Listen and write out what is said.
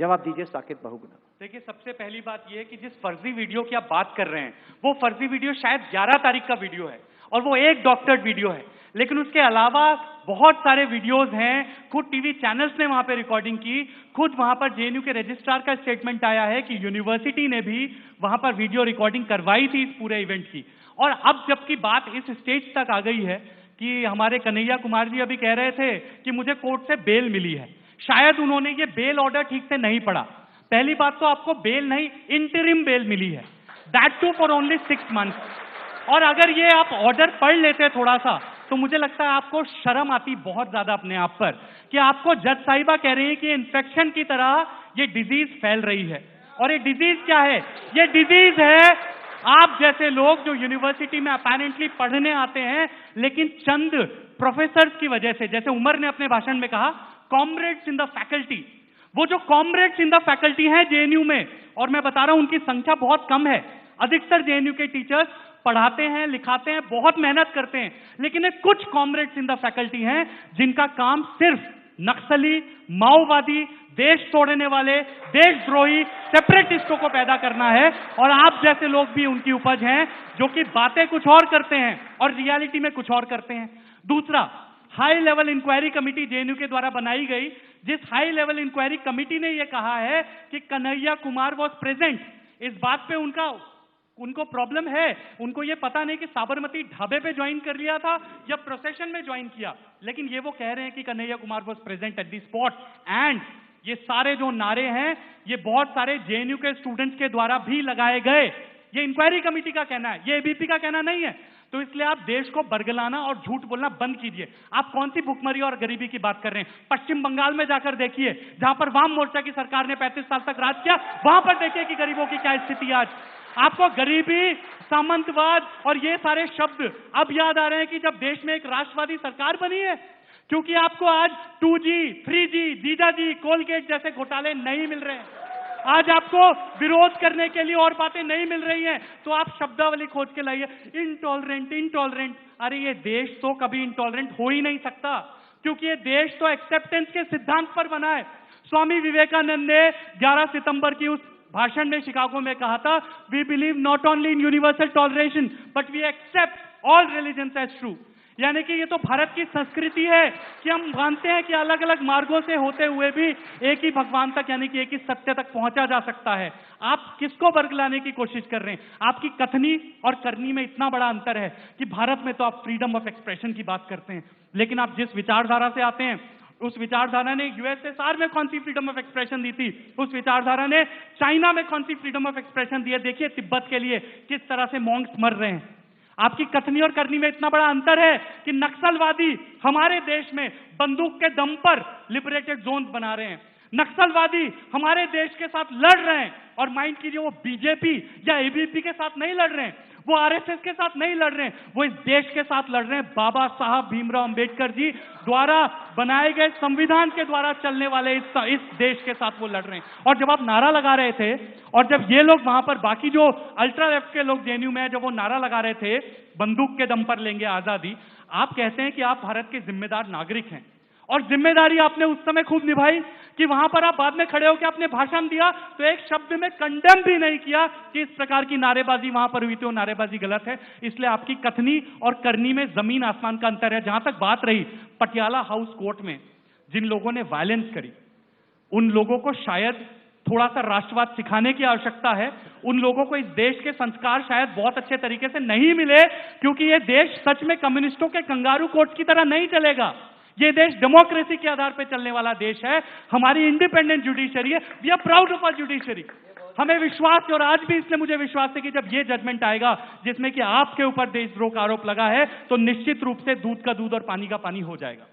जवाब दीजिए साकेत बहुगुणा। देखिए, सबसे पहली बात यह है कि जिस फर्जी वीडियो की आप बात कर रहे हैं वो फर्जी वीडियो शायद 11 तारीख का वीडियो है और वो एक डॉक्टर्ड वीडियो है, लेकिन उसके अलावा बहुत सारे वीडियोस हैं। खुद टीवी चैनल्स ने वहां पे रिकॉर्डिंग की, खुद वहां पर जेएनयू के रजिस्ट्रार का स्टेटमेंट आया है कि यूनिवर्सिटी ने भी वहां पर वीडियो रिकॉर्डिंग करवाई थी इस पूरे इवेंट की। और अब जबकि बात इस स्टेज तक आ गई है कि हमारे कन्हैया कुमार जी अभी कह रहे थे कि मुझे कोर्ट से बेल मिली है, शायद उन्होंने ये बेल ऑर्डर ठीक से नहीं पढ़ा। पहली बात तो आपको बेल नहीं, इंटरिम बेल मिली है, that too for only 6 months. और अगर ये आप ऑर्डर पढ़ लेते थोड़ा सा तो मुझे लगता है आपको शर्म आती बहुत ज्यादा अपने आप पर कि आपको जज साहिबा कह रही है कि इन्फेक्शन की तरह ये डिजीज फैल रही है। और ये डिजीज क्या है? ये डिजीज है आप जैसे लोग जो यूनिवर्सिटी में अपेरेंटली पढ़ने आते हैं, लेकिन चंद प्रोफेसर्स की वजह से, जैसे उमर ने अपने भाषण में कहा, कॉमरेड्स इन द फैकल्टी, वो जो कॉमरेड्स इन द फैकल्टी हैं जेएनयू में, और मैं बता रहा हूं उनकी संख्या बहुत कम है। अधिकतर जेएनयू के टीचर्स पढ़ाते हैं, लिखाते हैं, बहुत मेहनत करते हैं, लेकिन एक कुछ कॉमरेड्स इन द फैकल्टी हैं जिनका काम सिर्फ नक्सली, माओवादी, देश तोड़ने वाले, देशद्रोही, सेपरेटिस्टों को पैदा करना है। और आप जैसे लोग भी उनकी उपज हैं जो कि बातें कुछ और करते हैं और रियलिटी में कुछ और करते हैं। दूसरा, high level inquiry committee JNU के द्वारा बनाई गई, जिस हाई लेवल इंक्वायरी कमेटी ने यह कहा है कि कन्हैया कुमार वॉज प्रेजेंट, इस बात पे उनको प्रॉब्लम है। उनको ये पता नहीं कि साबरमती ढाबे पे ज्वाइन कर लिया था या प्रोसेशन में ज्वाइन किया, लेकिन ये वो कह रहे हैं कि Kanhaiya Kumar was present at the spot. And ये सारे जो नारे हैं ये बहुत सारे जेएनयू के स्टूडेंट्स के द्वारा भी लगाए गए। ये इंक्वायरी कमेटी का कहना है, ये एबीपी का कहना नहीं है। तो इसलिए आप देश को बरगलाना और झूठ बोलना बंद कीजिए। आप कौन सी भुखमरी और गरीबी की बात कर रहे हैं? पश्चिम बंगाल में जाकर देखिए, जहां पर वाम मोर्चा की सरकार ने 35 साल तक राज किया, वहां पर देखिए कि गरीबों की क्या स्थिति आज। आपको गरीबी, सामंतवाद और ये सारे शब्द अब याद आ रहे हैं कि जब देश में एक राष्ट्रवादी सरकार बनी है, क्योंकि आपको आज 2G, 3G, जीजाजी, कोलगेट जैसे घोटाले नहीं मिल रहे हैं। आज आपको विरोध करने के लिए और बातें नहीं मिल रही हैं, तो आप शब्दावली खोज के लाइए, इंटॉलरेंट इंटॉलरेंट। अरे ये देश तो कभी इंटॉलरेंट हो ही नहीं सकता, क्योंकि ये देश तो एक्सेप्टेंस के सिद्धांत पर बना है। स्वामी विवेकानंद ने 11 सितंबर की उस भाषण में शिकागो में कहा था, we believe not only in universal toleration but we accept all religions as true. यानी कि ये तो भारत की संस्कृति है कि हम मानते हैं कि अलग अलग मार्गों से होते हुए भी एक ही भगवान तक, यानी कि एक ही सत्य तक पहुंचा जा सकता है। आप किसको बरगलाने की कोशिश कर रहे हैं? आपकी कथनी और करनी में इतना बड़ा अंतर है कि भारत में तो आप फ्रीडम ऑफ एक्सप्रेशन की बात करते हैं, लेकिन आप जिस विचारधारा से आते हैं उस विचारधारा ने यूएसएसआर में कौन सी फ्रीडम ऑफ एक्सप्रेशन दी थी, उस विचारधारा ने चाइना में कौन सी फ्रीडम ऑफ एक्सप्रेशन दी है। देखिए तिब्बत के लिए किस तरह से मॉन्क्स मर रहे हैं। आपकी कथनी और करनी में इतना बड़ा अंतर है कि नक्सलवादी हमारे देश में बंदूक के दम पर लिबरेटेड जोन बना रहे हैं, नक्सलवादी हमारे देश के साथ लड़ रहे हैं। और माइंड कीजिए, वो बीजेपी या एबीपी के साथ नहीं लड़ रहे हैं, वो आरएसएस के साथ नहीं लड़ रहे हैं, वो इस देश के साथ लड़ रहे हैं। बाबा साहब भीमराव अंबेडकर जी द्वारा बनाए गए संविधान के द्वारा चलने वाले इस देश के साथ वो लड़ रहे हैं। और जब आप नारा लगा रहे थे और जब ये लोग वहां पर, बाकी जो अल्ट्रा लेफ्ट के लोग जेएनयू में, जब वो नारा लगा रहे थे बंदूक के दम पर लेंगे आजादी, आप कहते हैं कि आप भारत के जिम्मेदार नागरिक हैं। और जिम्मेदारी आपने उस समय खूब निभाई कि वहां पर आप बाद में खड़े होकर आपने भाषण दिया तो एक शब्द में कंडेम भी नहीं किया कि इस प्रकार की नारेबाजी वहां पर हुई थी, वो नारेबाजी गलत है। इसलिए आपकी कथनी और करनी में जमीन आसमान का अंतर है। जहां तक बात रही पटियाला हाउस कोर्ट में जिन लोगों ने वायलेंस करी, उन लोगों को शायद थोड़ा सा राष्ट्रवाद सिखाने की आवश्यकता है। उन लोगों को इस देश के संस्कार शायद बहुत अच्छे तरीके से नहीं मिले, क्योंकि यह देश सच में कम्युनिस्टों के कंगारू कोर्ट की तरह नहीं चलेगा। ये देश डेमोक्रेसी के आधार पर चलने वाला देश है। हमारी इंडिपेंडेंट जुडिशरी है, we are proud of our judiciary. हमें विश्वास है, और आज भी इसलिए मुझे विश्वास है कि जब ये जजमेंट आएगा जिसमें कि आपके ऊपर देशद्रोह का आरोप लगा है, तो निश्चित रूप से दूध का दूध और पानी का पानी हो जाएगा।